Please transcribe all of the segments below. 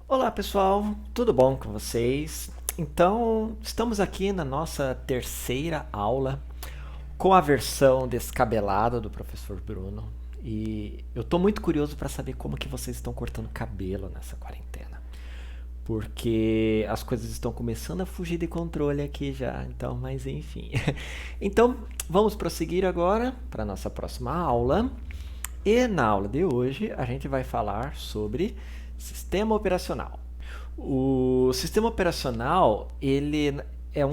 Olá pessoal, tudo bom com vocês? Então, estamos aqui na nossa terceira aula com a versão descabelada do professor Bruno e eu estou muito curioso para saber como que vocês estão cortando cabelo nessa quarentena, porque as coisas estão começando a fugir de controle aqui já, então, mas enfim. Então, vamos prosseguir agora para a nossa próxima aula. E na aula de hoje a gente vai falar sobre sistema operacional. O sistema operacional, ele é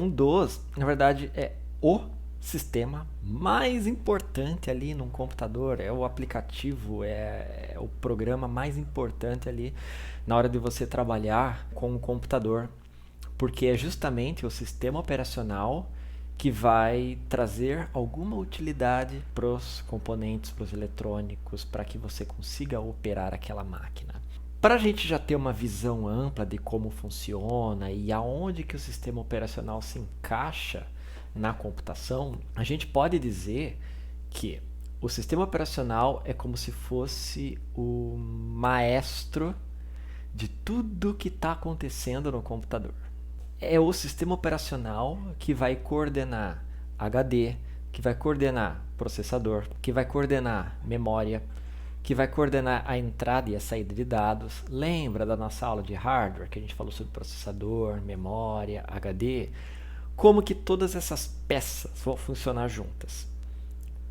na verdade, é o sistema mais importante ali num computador, é o aplicativo, é o programa mais importante ali na hora de você trabalhar com o computador, porque é justamente o sistema operacional que vai trazer alguma utilidade para os componentes, para os eletrônicos, para que você consiga operar aquela máquina. Para a gente já ter uma visão ampla de como funciona e aonde que o sistema operacional se encaixa na computação, a gente pode dizer que o sistema operacional é como se fosse o maestro de tudo que está acontecendo no computador. É o sistema operacional que vai coordenar HD, que vai coordenar processador, que vai coordenar memória, que vai coordenar a entrada e a saída de dados. Lembra da nossa aula de hardware que a gente falou sobre processador, memória, HD? Como que todas essas peças vão funcionar juntas?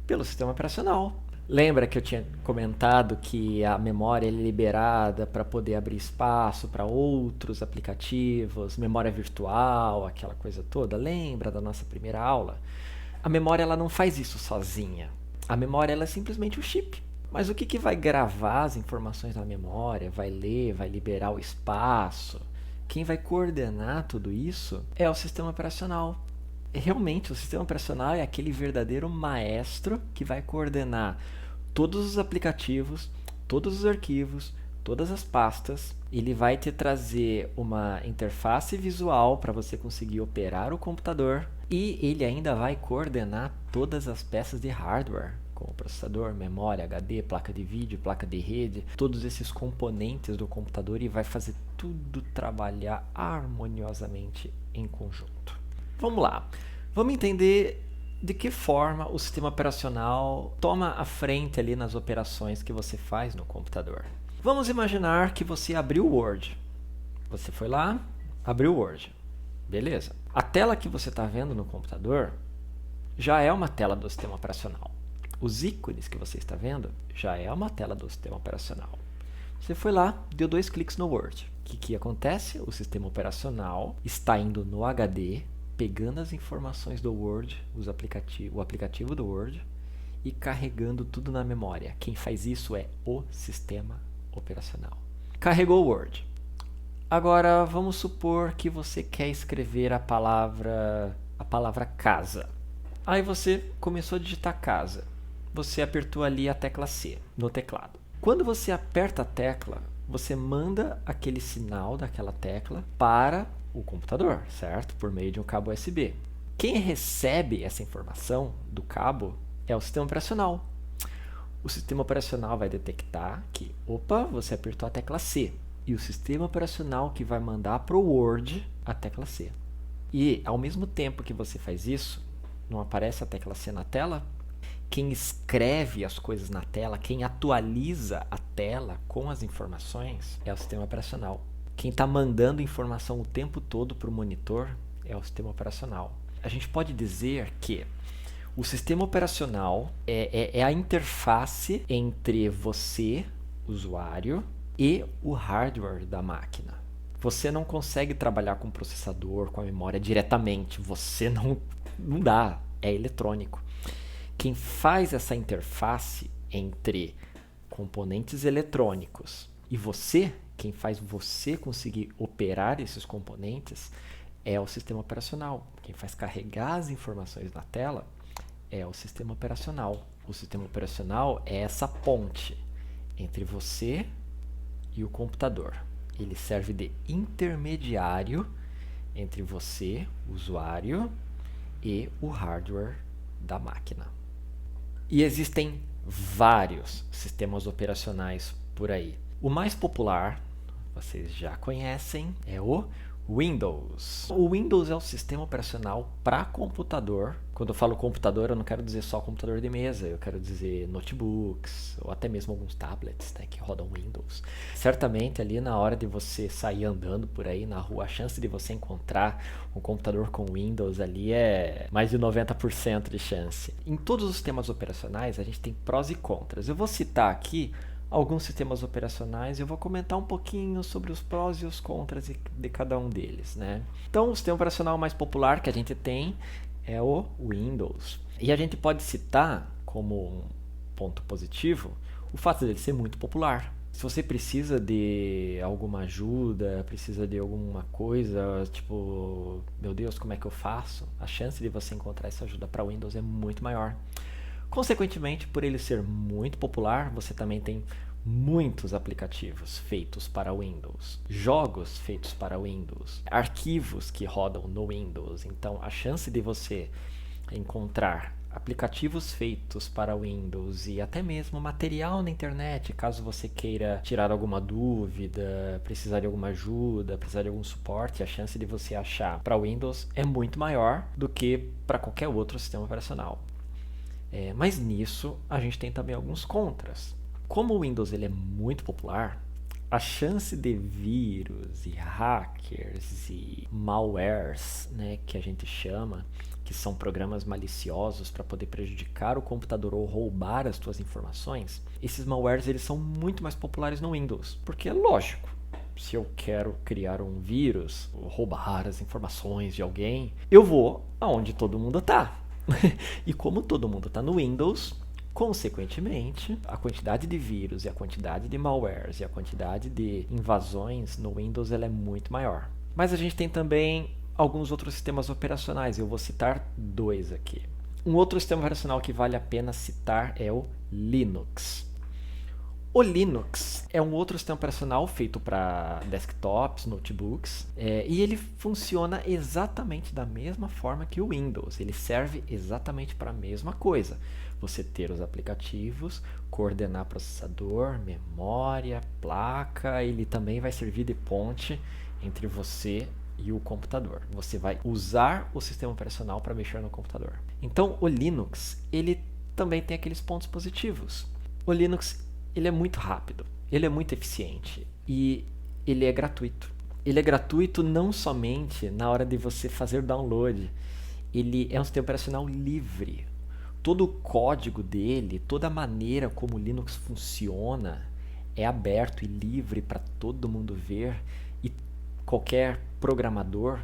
Pelo sistema operacional. Lembra que eu tinha comentado que a memória é liberada para poder abrir espaço para outros aplicativos, memória virtual, aquela coisa toda? Lembra da nossa primeira aula? A memória ela não faz isso sozinha. A memória ela é simplesmente o chip. Mas o que vai gravar as informações na memória, vai ler, vai liberar o espaço? Quem vai coordenar tudo isso é o sistema operacional. Realmente, o sistema operacional é aquele verdadeiro maestro que vai coordenar todos os aplicativos, todos os arquivos, todas as pastas. Ele vai te trazer uma interface visual para você conseguir operar o computador e ele ainda vai coordenar todas as peças de hardware, como processador, memória, HD, placa de vídeo, placa de rede, todos esses componentes do computador e vai fazer tudo trabalhar harmoniosamente em conjunto. Vamos lá, vamos entender de que forma o sistema operacional toma a frente ali nas operações que você faz no computador. Vamos imaginar que você abriu o Word. Você foi lá, abriu o Word. Beleza. A tela que você está vendo no computador já é uma tela do sistema operacional. Os ícones que você está vendo já é uma tela do sistema operacional. Você foi lá, deu 2 cliques no Word. O que acontece? O sistema operacional está indo no HD, pegando as informações do Word, o aplicativo do Word, e carregando tudo na memória. Quem faz isso é o sistema operacional. Carregou o Word. Agora vamos supor que você quer escrever a palavra casa. Aí você começou a digitar casa. Você apertou ali a tecla C no teclado. Quando você aperta a tecla, você manda aquele sinal daquela tecla para o computador, certo? Por meio de um cabo USB. Quem recebe essa informação do cabo é o sistema operacional. O sistema operacional vai detectar que, opa, você apertou a tecla C. E o sistema operacional que vai mandar para o Word a tecla C. E, ao mesmo tempo que você faz isso, não aparece a tecla C na tela? Quem escreve as coisas na tela, quem atualiza a tela com as informações é o sistema operacional. Quem está mandando informação o tempo todo para o monitor é o sistema operacional. A gente pode dizer que o sistema operacional é a interface entre você, usuário, e o hardware da máquina. Você não consegue trabalhar com o processador, com a memória diretamente. Você não dá, é eletrônico. Quem faz essa interface entre componentes eletrônicos e você, quem faz você conseguir operar esses componentes, é o sistema operacional. Quem faz carregar as informações na tela é o sistema operacional. O sistema operacional é essa ponte entre você e o computador. Ele serve de intermediário entre você, o usuário, e o hardware da máquina. E existem vários sistemas operacionais por aí. O mais popular, vocês já conhecem, é o Windows. O Windows é o sistema operacional para computador. Quando eu falo computador, eu não quero dizer só computador de mesa, eu quero dizer notebooks ou até mesmo alguns tablets, né, que rodam Windows. Certamente ali na hora de você sair andando por aí na rua, a chance de você encontrar um computador com Windows ali é mais de 90% de chance. Em todos os sistemas operacionais, a gente tem prós e contras. Eu vou citar aqui alguns sistemas operacionais e eu vou comentar um pouquinho sobre os prós e os contras de cada um deles, né? Então, o sistema operacional mais popular que a gente tem é o Windows. E a gente pode citar como um ponto positivo o fato dele ser muito popular. Se você precisa de alguma ajuda, precisa de alguma coisa, tipo, meu Deus, como é que eu faço? A chance de você encontrar essa ajuda para Windows é muito maior. Consequentemente, por ele ser muito popular, você também tem muitos aplicativos feitos para Windows, jogos feitos para Windows, arquivos que rodam no Windows. Então, a chance de você encontrar aplicativos feitos para Windows e até mesmo material na internet, caso você queira tirar alguma dúvida, precisar de alguma ajuda, precisar de algum suporte, a chance de você achar para Windows é muito maior do que para qualquer outro sistema operacional. Mas nisso a gente tem também alguns contras. Como o Windows ele é muito popular, a chance de vírus e hackers e malwares, né, que a gente chama, que são programas maliciosos para poder prejudicar o computador ou roubar as suas informações, esses malwares eles são muito mais populares no Windows, porque é lógico. Se eu quero criar um vírus, ou roubar as informações de alguém, eu vou aonde todo mundo está. E como todo mundo está no Windows, consequentemente, a quantidade de vírus e a quantidade de malwares e a quantidade de invasões no Windows ela é muito maior. Mas a gente tem também alguns outros sistemas operacionais, eu vou citar dois aqui. Um outro sistema operacional que vale a pena citar é o Linux. O Linux é um outro sistema operacional feito para desktops, notebooks, e ele funciona exatamente da mesma forma que o Windows. Ele serve exatamente para a mesma coisa. Você ter os aplicativos, coordenar processador, memória, placa, ele também vai servir de ponte entre você e o computador. Você vai usar o sistema operacional para mexer no computador. Então, o Linux, ele também tem aqueles pontos positivos. O Linux ele é muito rápido, ele é muito eficiente e ele é gratuito. Ele é gratuito não somente na hora de você fazer download, ele é um sistema operacional livre. Todo o código dele, toda a maneira como o Linux funciona é aberto e livre para todo mundo ver e qualquer programador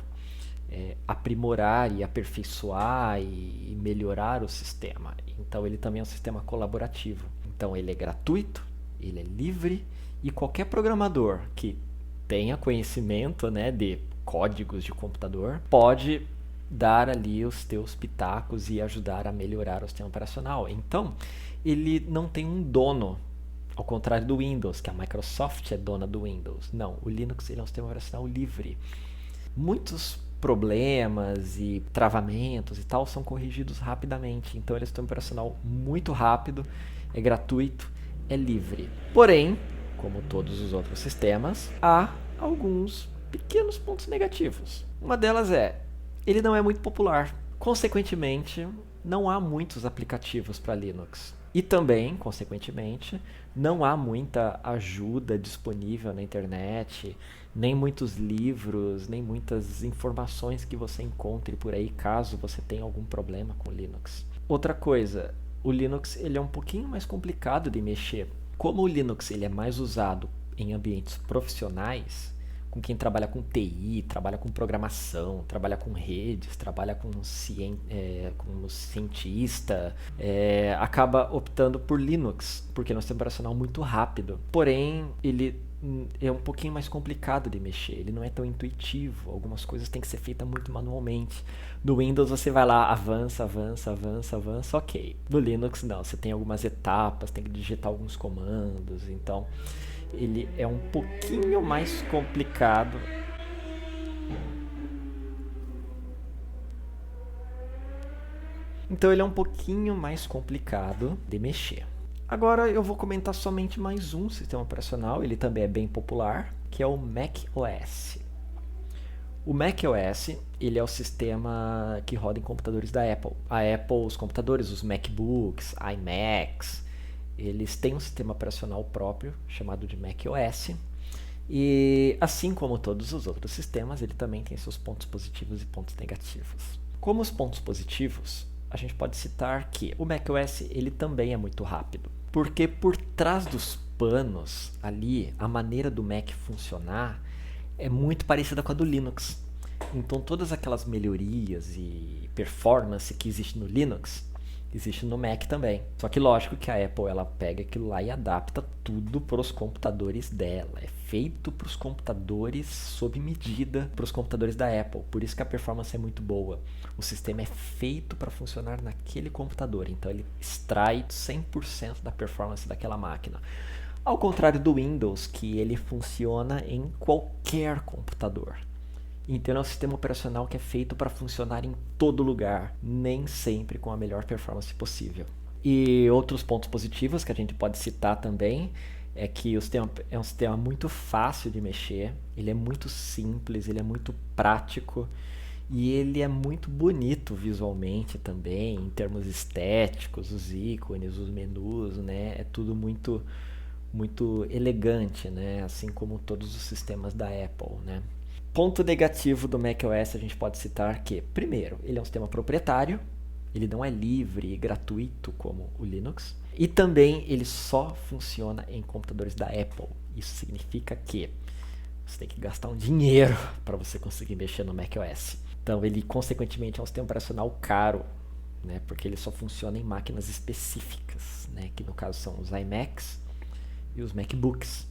aprimorar e aperfeiçoar e melhorar o sistema. Então ele também é um sistema colaborativo. Então ele é gratuito, ele é livre e qualquer programador que tenha conhecimento, né, de códigos de computador pode dar ali os teus pitacos e ajudar a melhorar o sistema operacional. Então ele não tem um dono, ao contrário do Windows, que a Microsoft é dona do Windows. Não, o Linux ele é um sistema operacional livre. Muitos problemas e travamentos e tal são corrigidos rapidamente. Então ele é um sistema operacional muito rápido, é gratuito, é livre. Porém, como todos os outros sistemas, há alguns pequenos pontos negativos. Uma delas é, ele não é muito popular. Consequentemente, não há muitos aplicativos para Linux. E também, consequentemente, não há muita ajuda disponível na internet, nem muitos livros, nem muitas informações que você encontre por aí caso você tenha algum problema com Linux. Outra coisa, o Linux ele é um pouquinho mais complicado de mexer. Como o Linux ele é mais usado em ambientes profissionais, com quem trabalha com TI, trabalha com programação, trabalha com redes, trabalha como cientista, acaba optando por Linux, porque é um sistema operacional muito rápido. Porém, ele é um pouquinho mais complicado de mexer, ele não é tão intuitivo, algumas coisas têm que ser feitas muito manualmente. No Windows você vai lá, avança, avança, avança, avança, ok. No Linux não, você tem algumas etapas, tem que digitar alguns comandos, então ele é um pouquinho mais complicado. Então ele é um pouquinho mais complicado de mexer. Agora eu vou comentar somente mais um sistema operacional, ele também é bem popular, que é o macOS. O macOS, ele é o sistema que roda em computadores da Apple. A Apple, os computadores, os MacBooks, iMacs, eles têm um sistema operacional próprio, chamado de macOS. E assim como todos os outros sistemas, ele também tem seus pontos positivos e pontos negativos. Como os pontos positivos, a gente pode citar que o macOS ele também é muito rápido. Porque por trás dos panos, ali, a maneira do Mac funcionar é muito parecida com a do Linux. Então todas aquelas melhorias e performance que existe no Linux, existe no Mac também. Só que lógico que a Apple ela pega aquilo lá e adapta tudo para os computadores dela. É feito para os computadores sob medida para os computadores da Apple. Por isso que a performance é muito boa. O sistema é feito para funcionar naquele computador. Então ele extrai 100% da performance daquela máquina. Ao contrário do Windows, que ele funciona em qualquer computador. Então é um sistema operacional que é feito para funcionar em todo lugar, nem sempre com a melhor performance possível. E outros pontos positivos que a gente pode citar também é que o sistema é um sistema muito fácil de mexer, ele é muito simples, ele é muito prático e ele é muito bonito visualmente também, em termos estéticos, os ícones, os menus, né? É tudo muito elegante, né? Assim como todos os sistemas da Apple, né? Ponto negativo do macOS a gente pode citar que, primeiro, ele é um sistema proprietário, ele não é livre e gratuito como o Linux, e também ele só funciona em computadores da Apple. Isso significa que você tem que gastar um dinheiro para você conseguir mexer no macOS. Então ele, consequentemente, é um sistema operacional caro, né, porque ele só funciona em máquinas específicas, né, que no caso são os iMacs e os MacBooks.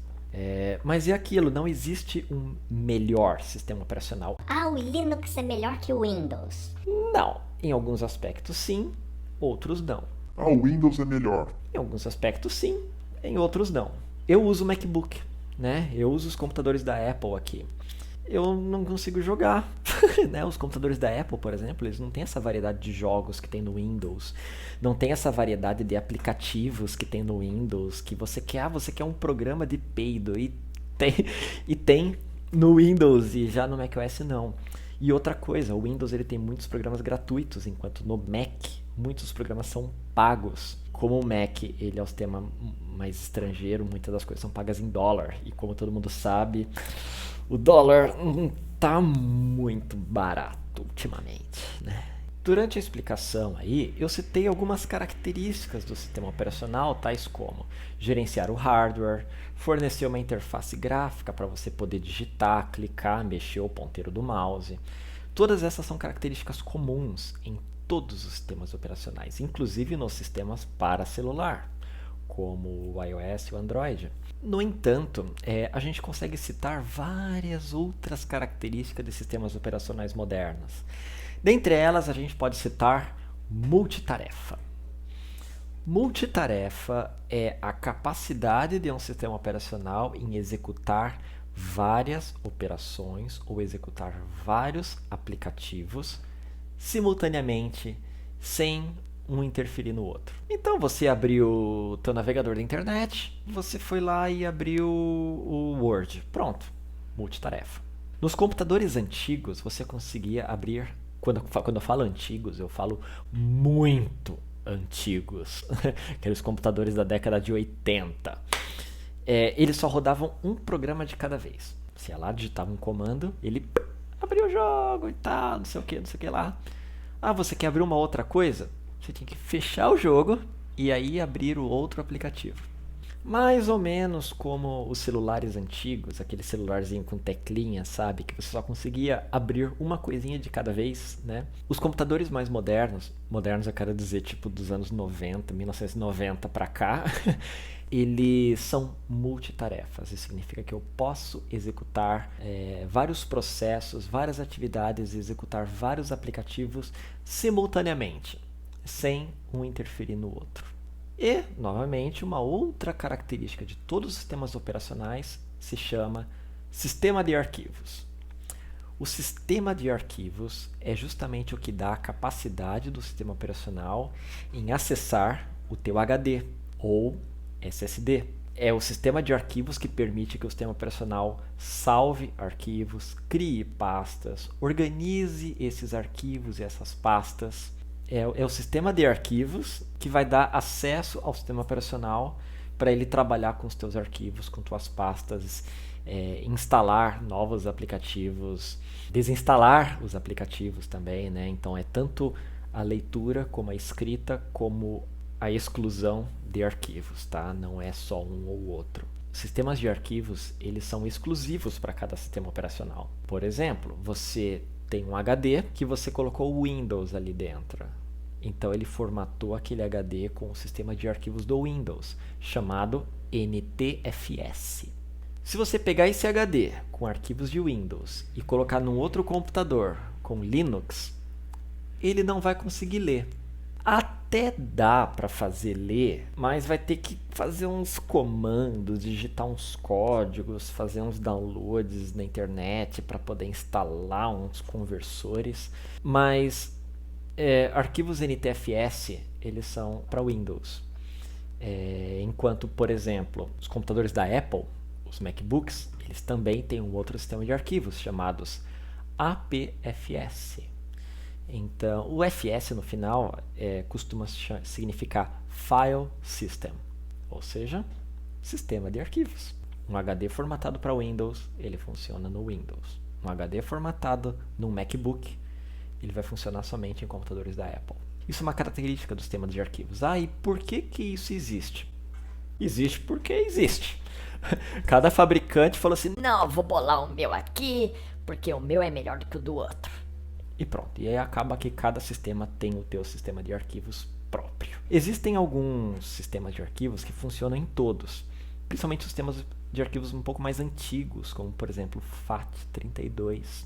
Mas é aquilo, não existe um melhor sistema operacional. Ah, o Linux é melhor que o Windows. Não, em alguns aspectos sim, outros não. Ah, o Windows é melhor. Em alguns aspectos sim, em outros não. Eu uso o MacBook, né? Eu uso os computadores da Apple aqui. Eu não consigo jogar, né? Os computadores da Apple, por exemplo, eles não têm essa variedade de jogos que tem no Windows, não tem essa variedade de aplicativos que tem no Windows, que você quer um programa de peido e tem no Windows e já no macOS não. E outra coisa, o Windows ele tem muitos programas gratuitos, enquanto no Mac muitos programas são pagos. Como o Mac ele é o sistema mais estrangeiro, muitas das coisas são pagas em dólar e como todo mundo sabe, o dólar não tá muito barato ultimamente, né? Durante a explicação aí, eu citei algumas características do sistema operacional, tais como gerenciar o hardware, fornecer uma interface gráfica para você poder digitar, clicar, mexer o ponteiro do mouse. Todas essas são características comuns em todos os sistemas operacionais, inclusive nos sistemas para celular, como o iOS e o Android. No entanto, a gente consegue citar várias outras características de sistemas operacionais modernos. Dentre elas, a gente pode citar multitarefa. Multitarefa é a capacidade de um sistema operacional em executar várias operações ou executar vários aplicativos simultaneamente, sem um interferir no outro. Então você abriu o teu navegador da internet, você foi lá e abriu o Word. Pronto, multitarefa. Nos computadores antigos, você conseguia abrir, quando eu falo antigos, eu falo muito antigos, aqueles computadores da década de 80. Eles só rodavam um programa de cada vez. Você ia lá, digitava um comando, ele abriu o jogo e tal, não sei o que lá. Ah, você quer abrir uma outra coisa? Você tinha que fechar o jogo e aí abrir o outro aplicativo. Mais ou menos como os celulares antigos, aquele celularzinho com teclinha, sabe? Que você só conseguia abrir uma coisinha de cada vez, né? Os computadores mais modernos eu quero dizer tipo dos anos 90, 1990 para cá, eles são multitarefas. Isso significa que eu posso executar vários processos, várias atividades, executar vários aplicativos simultaneamente, sem um interferir no outro. E, novamente, uma outra característica de todos os sistemas operacionais se chama sistema de arquivos. O sistema de arquivos é justamente o que dá a capacidade do sistema operacional em acessar o teu HD ou SSD. É o sistema de arquivos que permite que o sistema operacional salve arquivos, crie pastas, organize esses arquivos e essas pastas. É o sistema de arquivos que vai dar acesso ao sistema operacional para ele trabalhar com os teus arquivos, com tuas pastas, instalar novos aplicativos, desinstalar os aplicativos também, né? Então é tanto a leitura como a escrita, como a exclusão de arquivos, tá? Não é só um ou outro. Sistemas de arquivos, eles são exclusivos para cada sistema operacional. Por exemplo, você tem um HD que você colocou o Windows ali dentro. Então ele formatou aquele HD com o sistema de arquivos do Windows, chamado NTFS. Se você pegar esse HD com arquivos de Windows e colocar num outro computador com Linux, ele não vai conseguir ler. Até dá para fazer ler, mas vai ter que fazer uns comandos, digitar uns códigos, fazer uns downloads na internet para poder instalar uns conversores. Mas arquivos NTFS, eles são para Windows. Enquanto, por exemplo, os computadores da Apple, os MacBooks, eles também têm um outro sistema de arquivos chamados APFS. Então, o FS no final costuma significar File System, ou seja, sistema de arquivos. Um HD formatado para Windows, ele funciona no Windows. Um HD formatado no MacBook, ele vai funcionar somente em computadores da Apple. Isso é uma característica do sistema de arquivos. E por que isso existe? Existe porque existe. Cada fabricante falou assim, Não, eu vou bolar o meu aqui, porque o meu é melhor do que o do outro. e pronto. E aí acaba que cada sistema tem o teu sistema de arquivos próprio. Existem alguns sistemas de arquivos que funcionam em todos, principalmente sistemas de arquivos um pouco mais antigos, como por exemplo o FAT32.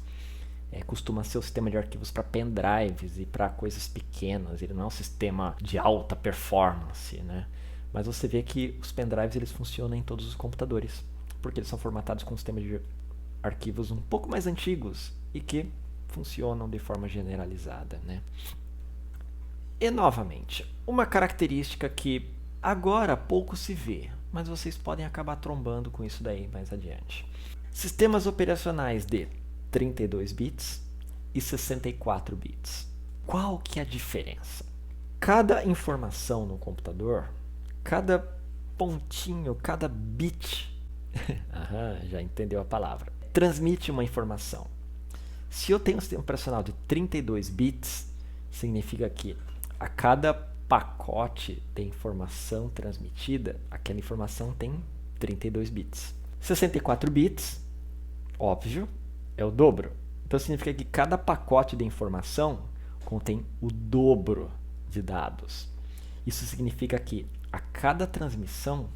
Costuma ser o sistema de arquivos para pendrives e para coisas pequenas. Ele não é um sistema de alta performance, né? Mas você vê que os pendrives eles funcionam em todos os computadores, porque eles são formatados com sistemas de arquivos um pouco mais antigos e que funcionam de forma generalizada, né? E novamente, uma característica que agora pouco se vê, mas vocês podem acabar trombando com isso daí mais adiante. Sistemas operacionais de 32 bits e 64 bits. Qual que é a diferença? Cada informação no computador, cada pontinho, cada bit, já entendeu a palavra, transmite uma informação. Se eu tenho um sistema operacional de 32 bits, significa que a cada pacote de informação transmitida, aquela informação tem 32 bits. 64 bits, óbvio, é o dobro. Então significa que cada pacote de informação contém o dobro de dados. Isso significa que a cada transmissão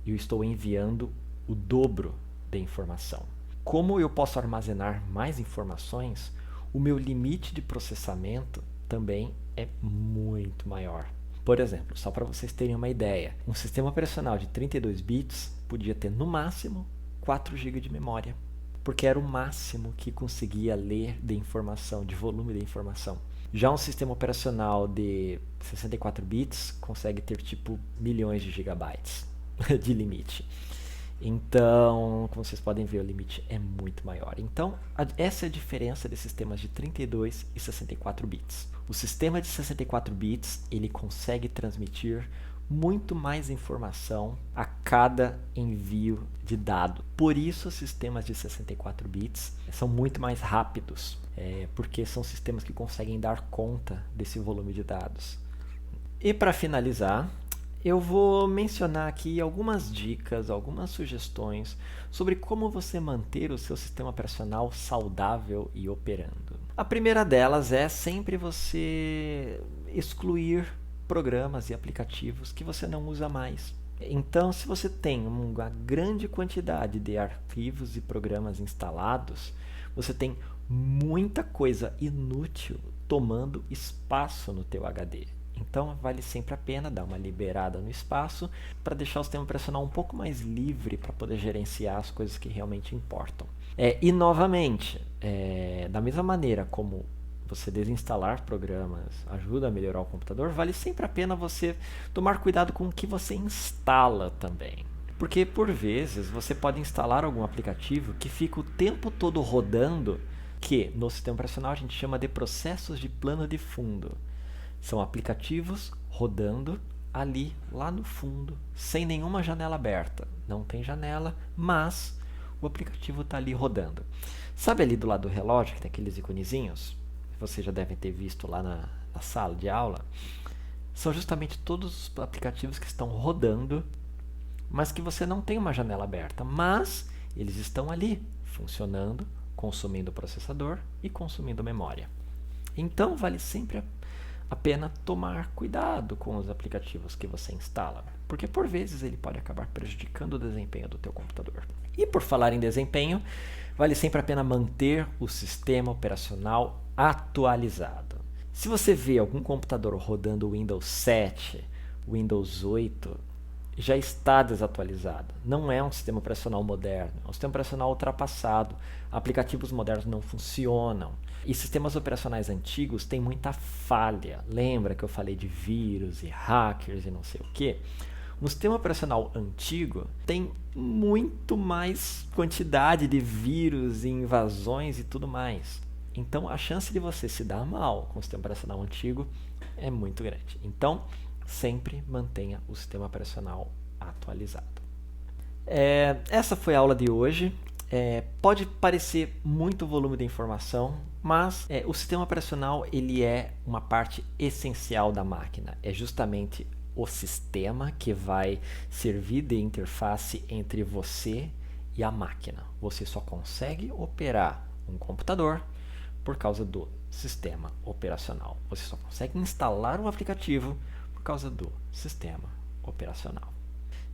eu estou enviando o dobro de informação. Como eu posso armazenar mais informações, o meu limite de processamento também é muito maior. Por exemplo, só para vocês terem uma ideia, um sistema operacional de 32 bits podia ter no máximo 4 GB de memória, porque era o máximo que conseguia ler de informação, de volume de informação. Já um sistema operacional de 64 bits consegue ter tipo milhões de gigabytes de limite. Então, como vocês podem ver, o limite é muito maior. Então, essa é a diferença de sistemas de 32 e 64 bits. O sistema de 64 bits, ele consegue transmitir muito mais informação a cada envio de dado. Por isso, os sistemas de 64 bits são muito mais rápidos, porque são sistemas que conseguem dar conta desse volume de dados. E para finalizar, eu vou mencionar aqui algumas dicas, algumas sugestões sobre como você manter o seu sistema operacional saudável e operando. A primeira delas é sempre você excluir programas e aplicativos que você não usa mais. Então, se você tem uma grande quantidade de arquivos e programas instalados, você tem muita coisa inútil tomando espaço no teu HD. Então, vale sempre a pena dar uma liberada no espaço para deixar o sistema operacional um pouco mais livre para poder gerenciar as coisas que realmente importam. E, novamente, da mesma maneira como você desinstalar programas, ajuda a melhorar o computador, vale sempre a pena você tomar cuidado com o que você instala também. Porque por vezes você pode instalar algum aplicativo que fica o tempo todo rodando, que no sistema operacional a gente chama de processos de plano de fundo. São aplicativos rodando ali, lá no fundo, sem nenhuma janela aberta. Não tem janela, mas o aplicativo está ali rodando. Sabe ali do lado do relógio que tem aqueles iconezinhos? Vocês já devem ter visto lá na sala de aula. São justamente todos os aplicativos que estão rodando, mas que você não tem uma janela aberta. Mas eles estão ali, funcionando, consumindo processador e consumindo memória. Então vale sempre a pena tomar cuidado com os aplicativos que você instala, porque por vezes ele pode acabar prejudicando o desempenho do teu computador. E por falar em desempenho, vale sempre a pena manter o sistema operacional atualizado. Se você vê algum computador rodando Windows 7, Windows 8, já está desatualizado. Não é um sistema operacional moderno, é um sistema operacional ultrapassado. Aplicativos modernos não funcionam. E sistemas operacionais antigos têm muita falha. Lembra que eu falei de vírus e hackers e não sei o quê? Um sistema operacional antigo tem muito mais quantidade de vírus e invasões e tudo mais. Então a chance de você se dar mal com o sistema operacional antigo é muito grande. Então, sempre mantenha o sistema operacional atualizado. Essa foi a aula de hoje. Pode parecer muito volume de informação, mas o sistema operacional ele é uma parte essencial da máquina. É justamente o sistema que vai servir de interface entre você e a máquina. Você só consegue operar um computador por causa do sistema operacional. Você só consegue instalar um aplicativo por causa do sistema operacional.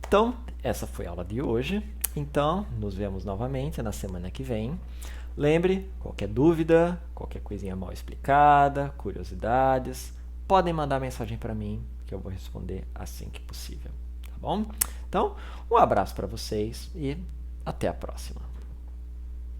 Então, essa foi a aula de hoje. Então, nos vemos novamente na semana que vem. Lembre, qualquer dúvida, qualquer coisinha mal explicada, curiosidades, podem mandar mensagem para mim que eu vou responder assim que possível, tá bom? Então, um abraço para vocês e até a próxima.